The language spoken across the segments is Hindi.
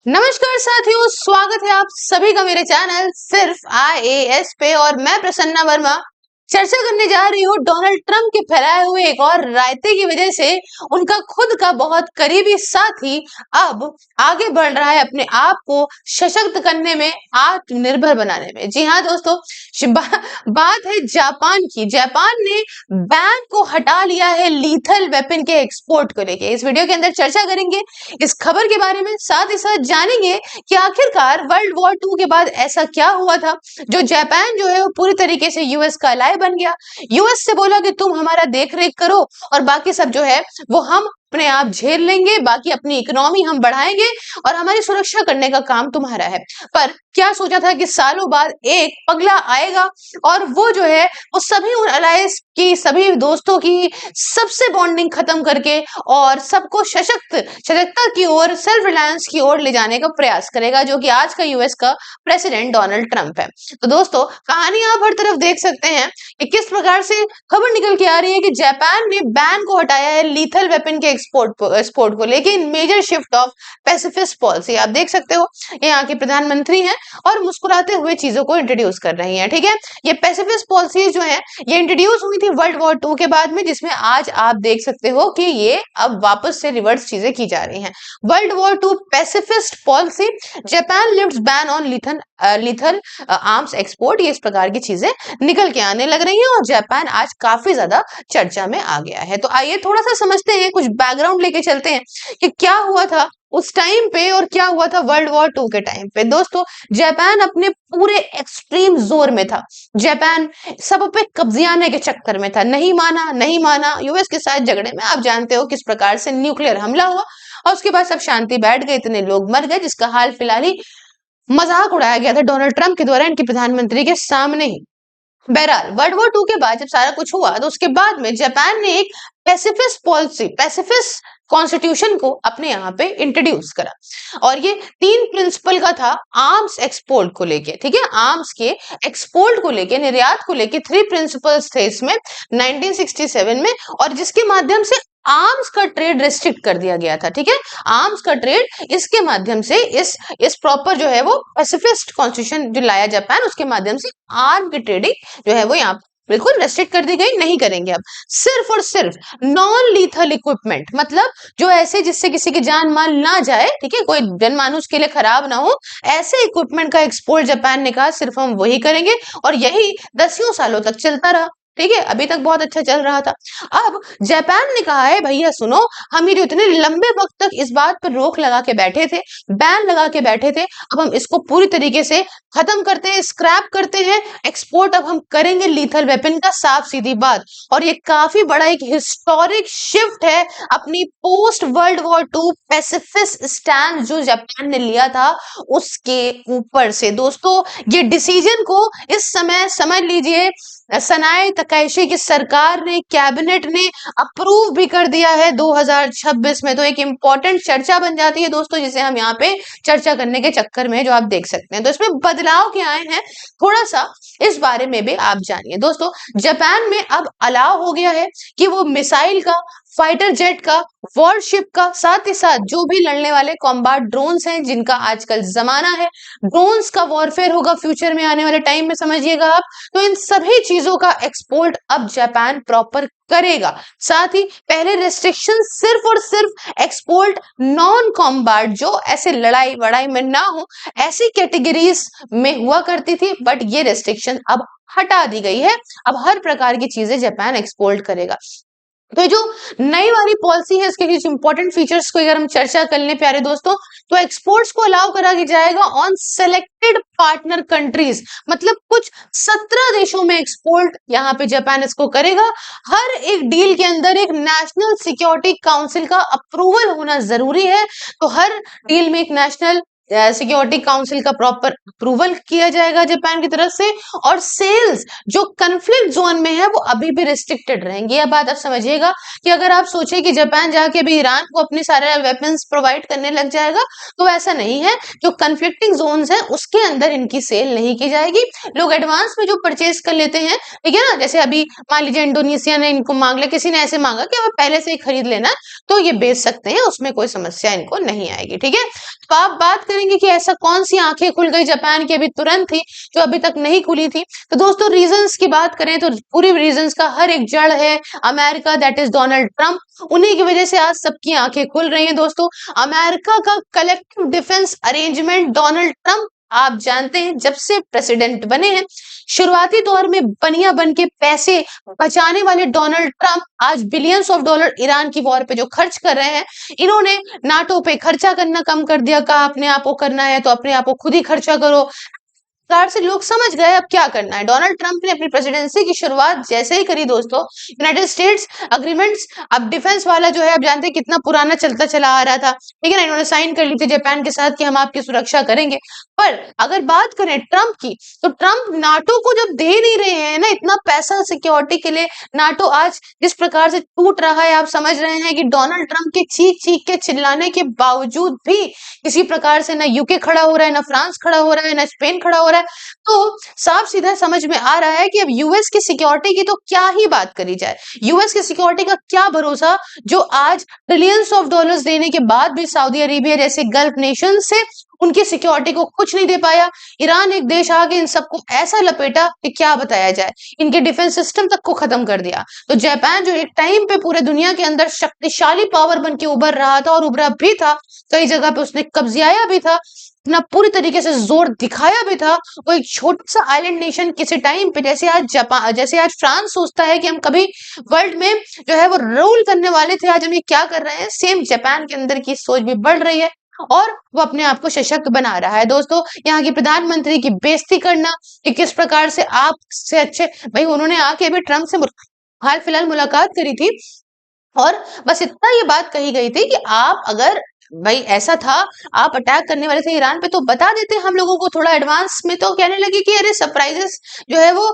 नमस्कार साथियों, स्वागत है आप सभी का मेरे चैनल सिर्फ IAS पे। और मैं प्रसन्ना वर्मा चर्चा करने जा रही हूँ डोनाल्ड ट्रंप के फैलाए हुए एक और रायते की वजह से उनका खुद का बहुत करीबी साथी अब आगे बढ़ रहा है अपने आप को सशक्त करने में, आत्मनिर्भर बनाने में। जी हाँ दोस्तों, बात है जापान की। जापान ने बैन को हटा लिया है लीथल वेपन के एक्सपोर्ट को लेके। इस वीडियो के अंदर चर्चा करेंगे इस खबर के बारे में, साथ ही साथ जानेंगे कि आखिरकार वर्ल्ड वॉर 2 के बाद ऐसा क्या हुआ था जो जापान जो है वो पूरी तरीके से यूएस का अलाय बन गया। यूएस से बोला कि तुम हमारा देख रेख करो और बाकी सब जो है वो हम अपने आप झेल लेंगे, बाकी अपनी इकोनॉमी हम बढ़ाएंगे और हमारी सुरक्षा करने का काम तुम्हारा है। पर क्या सोचा था कि सालों बाद एक पगला आएगा और वो जो है वो सभी उन अलायंस की, सभी दोस्तों की सबसे बॉन्डिंग खत्म करके और सबको सशक्तता की ओर, सेल्फ रिलायंस की ओर ले जाने का प्रयास करेगा, जो कि आज का यूएस का प्रेसिडेंट डोनाल्ड ट्रंप है। तो दोस्तों, कहानी आप हर तरफ देख सकते हैं कि किस प्रकार से खबर निकल के आ रही है कि जापान ने बैन को हटाया है लीथल वेपन के एक्सपोर्ट को लेके in major shift of pacifist policy. आप देख सकते हो यहाँ के प्रधानमंत्री हैं और मुस्कुराते हुए चीजों को इंट्रोड्यूस कर रही हैं। ठीक है, ये पैसिफिस्ट पॉलिसी जो है ये इंट्रोड्यूस हुई थी वर्ल्ड वॉर 2 के बाद में, जिसमें आज आप देख सकते हो कि ये अब वापस से रिवर्स चीजें की जा रही हैं। World war 2 pacifist policy, Japan lifts ban on lethal arms export, ये इस प्रकार की चीजें निकल के आने लग रही हैं और जापान आज काफी ज्यादा चर्चा में आ गया है। तो आइए थोड़ा सा समझते हैं, कुछ बैकग्राउंड लेके चलते हैं कि क्या हुआ था उस टाइम पे और क्या हुआ था वर्ल्ड वॉर 2 के टाइम पे। दोस्तों, जापान अपने पूरे एक्सट्रीम जोर में था। जापान सब पे कब्जियाने के चक्कर में था, नहीं माना यूएस के साथ झगड़े में। आप जानते हो किस प्रकार से न्यूक्लियर हमला हुआ और उसके बाद सब शांति बैठ गई, इतने लोग मर गए, जिसका हाल फिलहाल ही मजाक उड़ाया गया था डोनाल्ड ट्रंप के द्वारा इनके प्रधानमंत्री के सामने ही। बहरहाल वर्ल्ड वॉर 2 के बाद जब सारा कुछ हुआ तो उसके बाद में जापान ने एक पैसिफिस्ट पॉलिसी, पैसिफिस्ट कॉन्स्टिट्यूशन को अपने यहाँ पे इंट्रोड्यूस करा और ये 3 प्रिंसिपल का था आर्म्स एक्सपोर्ट को लेके। ठीक है, आर्म्स के एक्सपोर्ट को लेके, निर्यात को लेके 3 प्रिंसिपल्स थे इसमें 1967 में, और जिसके माध्यम से आर्म्स का ट्रेड रेस्ट्रिक्ट कर दिया गया था। ठीक है, आर्म्स का ट्रेड इसके माध्यम से इस प्रॉपर जो है वो पैसिफिस्ट कॉन्स्टिट्यूशन जो लाया जापान, उसके माध्यम से आर्म की ट्रेडिंग जो है वो यहाँ बिल्कुल रेस्ट्रिक्ट कर दी गई, नहीं करेंगे अब। सिर्फ और सिर्फ नॉन लीथल इक्विपमेंट, मतलब जो ऐसे जिससे किसी की जान माल ना जाए, ठीक है, कोई जनमानुष के लिए खराब ना हो, ऐसे इक्विपमेंट का एक्सपोर्ट जापान ने कहा सिर्फ हम वही करेंगे और यही दसियों सालों तक चलता रहा। ठीक है, अभी तक बहुत अच्छा चल रहा था। अब जापान ने कहा है भैया सुनो, हम ये जो इतने लंबे वक्त तक इस बात पर रोक लगा के बैठे थे, बैन लगा के बैठे थे, अब हम इसको पूरी तरीके से खत्म करते हैं, स्क्रैप करते हैं। एक्सपोर्ट अब हम करेंगे लीथल वेपन का, साफ सीधी बात। और ये काफी बड़ा एक हिस्टोरिक शिफ्ट है अपनी post world war 2 pacifist stand जो जापान ने लिया था उसके ऊपर से। दोस्तों, ये डिसीजन को इस समय समझ लीजिए सनाए तकाइशी की सरकार ने, कैबिनेट ने अप्रूव भी कर दिया है 2026 में। तो एक इंपॉर्टेंट चर्चा बन जाती है दोस्तों, जिसे हम यहाँ पे चर्चा करने के चक्कर में जो आप देख सकते हैं। तो इसमें बदलाव क्या आए हैं, थोड़ा सा इस बारे में भी आप जानिए। दोस्तों, जापान में अब अलाउ हो गया है कि वो मिसाइल का, फाइटर जेट का, वॉरशिप का, साथ ही साथ जो भी लड़ने वाले कॉम्बैट ड्रोन्स हैं जिनका आजकल जमाना है, ड्रोन्स का वॉरफेयर होगा फ्यूचर में आने वाले टाइम में, समझिएगा आप। तो इन सभी चीजों का एक्सपोर्ट अब जापान प्रॉपर करेगा। साथ ही पहले रेस्ट्रिक्शन सिर्फ और सिर्फ एक्सपोर्ट नॉन कॉम्बैट, जो ऐसे लड़ाई वड़ाई में ना हो, ऐसी कैटेगरीज में हुआ करती थी, बट ये रेस्ट्रिक्शन अब हटा दी गई है। अब हर प्रकार की चीजें जापान एक्सपोर्ट करेगा। तो जो नई वाली पॉलिसी है इसके कुछ इंपॉर्टेंट फीचर्स को अगर हम चर्चा कर लें प्यारे दोस्तों, तो एक्सपोर्ट्स को अलाउ करा जाएगा ऑन सेलेक्टेड पार्टनर कंट्रीज, मतलब कुछ 17 देशों में एक्सपोर्ट यहाँ पे जापान इसको करेगा। हर एक डील के अंदर एक नेशनल सिक्योरिटी काउंसिल का अप्रूवल होना जरूरी है, तो हर डील में एक नेशनल सिक्योरिटी काउंसिल का प्रॉपर अप्रूवल किया जाएगा जापान की तरफ से। और सेल्स जो कन्फ्लिक्ट जोन में है वो अभी भी रिस्ट्रिक्टेड रहेंगी। यह बात आप समझिएगा कि अगर आप सोचे कि जापान जाके भी ईरान को अपने सारे वेपन्स प्रोवाइड करने लग जाएगा, तो ऐसा नहीं है। जो कन्फ्लिक्टिंग जोन्स हैं उसके अंदर इनकी सेल नहीं की जाएगी। लोग एडवांस में जो परचेज कर लेते हैं, ठीक है ना, जैसे अभी मान लीजिए इंडोनेशिया ने इनको मांग लिया, किसी ने ऐसे मांगा कि हमें पहले से ही खरीद लेना, तो ये बेच सकते हैं, उसमें कोई समस्या इनको नहीं आएगी। ठीक है, तो आप बात करेंगे कि ऐसा कौन सी आंखें खुल गई जापान की अभी तुरंत ही जो अभी तक नहीं खुली थी। तो दोस्तों रीजंस की बात करें तो पूरी रीजंस का हर एक जड़ है America, that is Donald Trump. उन्हीं की वजह से आज सबकी आंखें खुल रही हैं दोस्तों। अमेरिका का collective defence arrangement Donald Trump, आप जानते हैं जब से प्रेसिडेंट बने हैं, शुरुआती दौर में बनिया बन के पैसे बचाने वाले डोनाल्ड ट्रंप आज बिलियंस ऑफ डॉलर ईरान की वॉर पे जो खर्च कर रहे हैं, इन्होंने नाटो पे खर्चा करना कम कर दिया। कहा अपने आप को करना है तो अपने आप को खुद ही खर्चा करो। कार से लोग समझ गए अब क्या करना है। डोनाल्ड ट्रंप ने अपनी प्रेसिडेंसी की शुरुआत जैसे ही करी दोस्तों, यूनाइटेड स्टेट्स अग्रीमेंट्स, अब डिफेंस वाला जो है, अब जानते हैं कितना पुराना चलता चला आ रहा था, ठीक है ना, इन्होंने साइन कर ली थी जापान के साथ कि हम आपकी सुरक्षा करेंगे। पर अगर बात करें ट्रंप की, तो ट्रंप नाटो को जब दे नहीं रहे हैं ना इतना पैसा सिक्योरिटी के लिए, नाटो आज जिस प्रकार से टूट रहा है, आप समझ रहे हैं कि डोनाल्ड ट्रंप के चीख चीख के चिल्लाने के बावजूद भी किसी प्रकार से ना यूके खड़ा हो रहा है, ना फ्रांस खड़ा हो रहा है, ना स्पेन खड़ा हो रहा है। तो साफ सीधा समझ में आ रहा है कि अब यूएस की सिक्योरिटी की तो क्या ही बात करी जाए। यूएस की सिक्योरिटी का क्या भरोसा, जो आज ट्रिलियंस ऑफ डॉलर्स देने के बाद भी सऊदी अरेबिया जैसे गल्फ नेशन से उनकी सिक्योरिटी को कुछ नहीं दे पाया। ईरान एक देश आके इन सबको ऐसा लपेटा कि क्या बताया जाए, इनके डिफेंस सिस्टम तक को खत्म कर दिया। तो जापान जो एक टाइम पे पूरे दुनिया के अंदर शक्तिशाली पावर बन के उभर रहा था और उभरा भी था, कई जगह पे उसने कब्जियाया भी था, अपना पूरी तरीके से जोर दिखाया भी था। वो एक छोटा सा आइलैंड नेशन किसी टाइम पे, जैसे आज जापान, जैसे आज फ्रांस सोचता है कि हम कभी वर्ल्ड में जो है वो रूल करने वाले थे, आज हम ये क्या कर रहे हैं। सेम जापान के अंदर की सोच भी बढ़ रही है और वो अपने आप को सशक्त बना रहा है। दोस्तों यहाँ की प्रधानमंत्री की बेइज्जती करना कि किस प्रकार से आप से अच्छे, भाई उन्होंने आके अभी ट्रंप से हाल फिलहाल मुलाकात करी थी और बस इतना ये बात कही गई थी कि आप अगर भाई ऐसा था, आप अटैक करने वाले थे ईरान पे तो बता देते हम लोगों को थोड़ा एडवांस में। तो कहने लगे कि अरे सरप्राइजेस जो है वो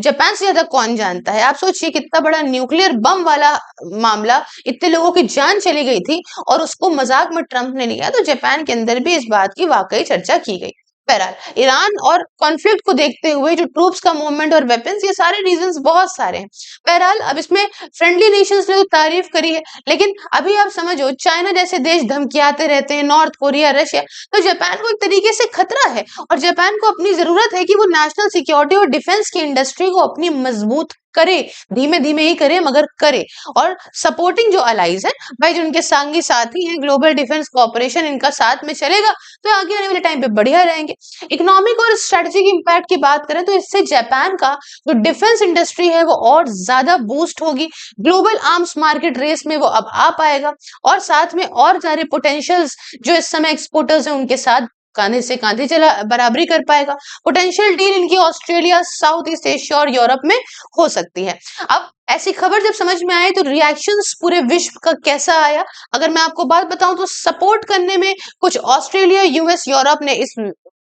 जापान से ज्यादा कौन जानता है। आप सोचिए कितना बड़ा न्यूक्लियर बम वाला मामला, इतने लोगों की जान चली गई थी और उसको मजाक में ट्रंप ने लिया। तो जापान के अंदर भी इस बात की वाकई चर्चा की गई। बहरहाल ईरान और कॉन्फ्लिक्ट को देखते हुए जो ट्रूप्स का मूवमेंट और वेपन्स, ये सारे रीजंस बहुत सारे हैं। बहरहाल अब इसमें फ्रेंडली नेशंस ने तो तारीफ करी है, लेकिन अभी आप समझो चाइना जैसे देश धमकियाते रहते हैं, नॉर्थ कोरिया, रशिया, तो जापान को एक तरीके से खतरा है और जापान को अपनी जरूरत है कि वो नेशनल सिक्योरिटी और डिफेंस की इंडस्ट्री को अपनी मजबूत करे, धीमे धीमे ही करे मगर करे। और सपोर्टिंग जो अलाइज है भाई, जो उनके सांगी साथी हैं, ग्लोबल डिफेंस कोऑपरेशन इनका साथ में चलेगा तो आगे आने वाले टाइम पे बढ़िया रहेंगे। इकोनॉमिक और स्ट्रेटेजिक इंपैक्ट की बात करें तो इससे जापान का जो डिफेंस इंडस्ट्री है वो और ज्यादा बूस्ट होगी, ग्लोबल आर्म्स मार्केट रेस में वो अब आ पाएगा और साथ में और सारे पोटेंशियल्स जो इस समय एक्सपोर्टर्स हैं उनके साथ कांधे से कांधे चला बराबरी कर पाएगा। पोटेंशियल डील इनकी ऑस्ट्रेलिया, साउथ ईस्ट एशिया और यूरोप में हो सकती है। अब ऐसी खबर जब समझ में आए तो रिएक्शंस पूरे विश्व का कैसा आया, अगर मैं आपको बात बताऊं तो सपोर्ट करने में कुछ ऑस्ट्रेलिया, यूएस, यूरोप ने इस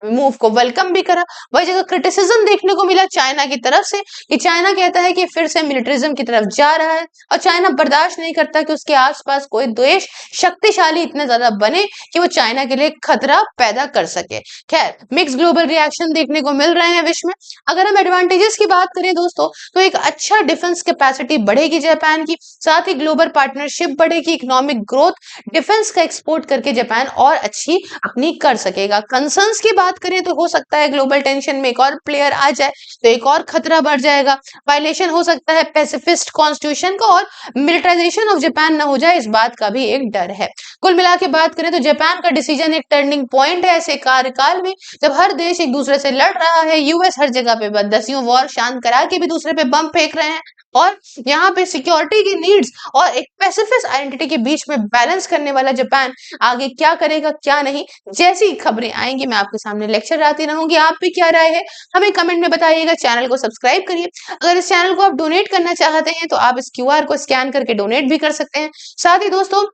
मूव को वेलकम भी करा। वही जगह क्रिटिसिज्म देखने को मिला चाइना की तरफ से कि चाइना कहता है कि फिर से मिलिटरिज्म की तरफ जा रहा है और चाइना बर्दाश्त नहीं करता कि उसके आसपास कोई देश शक्तिशाली इतने ज्यादा बने कि वो चाइना के लिए खतरा पैदा कर सके। खैर मिक्स ग्लोबल रिएक्शन देखने को मिल रहे हैं विश्व में। अगर हम एडवांटेजेस की बात करें दोस्तों तो एक अच्छा डिफेंस कैपेसिटी बढ़ेगी जापान की, साथ ही ग्लोबल पार्टनरशिप बढ़ेगी, इकोनॉमिक ग्रोथ, डिफेंस का एक्सपोर्ट करके जापान और अच्छी अपनी कर सकेगा। कंसर्न्स की बात करें तो हो सकता है ग्लोबल टेंशन में एक और प्लेयर आ जाए तो एक और खतरा बढ़ जाएगा, वायलेशन हो सकता है पैसिफिस्ट कॉन्स्टिट्यूशन का और मिलिटराइजेशन ऑफ जापान ना हो जाए, इस बात का भी एक डर है। कुल मिला के बात करें तो जापान का डिसीजन एक टर्निंग पॉइंट है ऐसे कार्यकाल में जब हर देश एक दूसरे से लड़ रहा है। यूएस हर जगह पे बदसियों वॉर शांत करा के भी दूसरे पे बम फेंक रहे हैं और यहाँ पे सिक्योरिटी की नीड्स और एक पैसिफिस्ट आइडेंटिटी के बीच में बैलेंस करने वाला जापान आगे क्या करेगा क्या नहीं, जैसी खबरें आएंगी मैं आपके सामने लेक्चर आती रहूंगी। आप भी क्या राय है हमें कमेंट में बताइएगा, चैनल को सब्सक्राइब करिए। अगर इस चैनल को आप डोनेट करना चाहते हैं तो आप इस क्यूआर को स्कैन करके डोनेट भी कर सकते हैं। साथ ही दोस्तों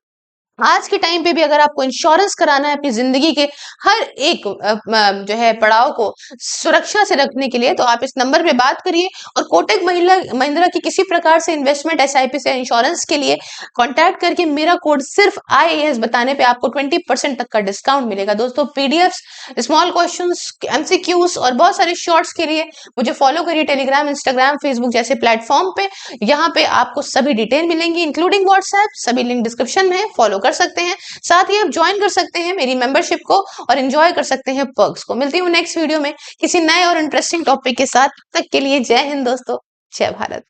आज के टाइम पे भी अगर आपको इंश्योरेंस कराना है अपनी जिंदगी के हर एक जो है पड़ाव को सुरक्षा से रखने के लिए तो आप इस नंबर पे बात करिए और कोटक महिंद्रा की किसी प्रकार से इन्वेस्टमेंट, एसआईपी से इंश्योरेंस के लिए कांटेक्ट करके मेरा कोड सिर्फ IAS बताने पे आपको 20% तक का डिस्काउंट मिलेगा। दोस्तों पीडीएफ्स, स्मॉल क्वेश्चंस, एमसीक्यूज और बहुत सारे शॉर्ट्स के लिए मुझे फॉलो करिए टेलीग्राम, इंस्टाग्राम, फेसबुक जैसे प्लेटफॉर्म पे। यहाँ पे आपको सभी डिटेल मिलेंगी इंक्लूडिंग व्हाट्सएप, सभी लिंक डिस्क्रिप्शन में है, फॉलो कर सकते हैं। साथ ही आप ज्वाइन कर सकते हैं मेरी मेंबरशिप को और एंजॉय कर सकते हैं पर्क्स को। मिलती हूँ नेक्स्ट वीडियो में किसी नए और इंटरेस्टिंग टॉपिक के साथ। तब तक के लिए जय हिंद दोस्तों, जय भारत।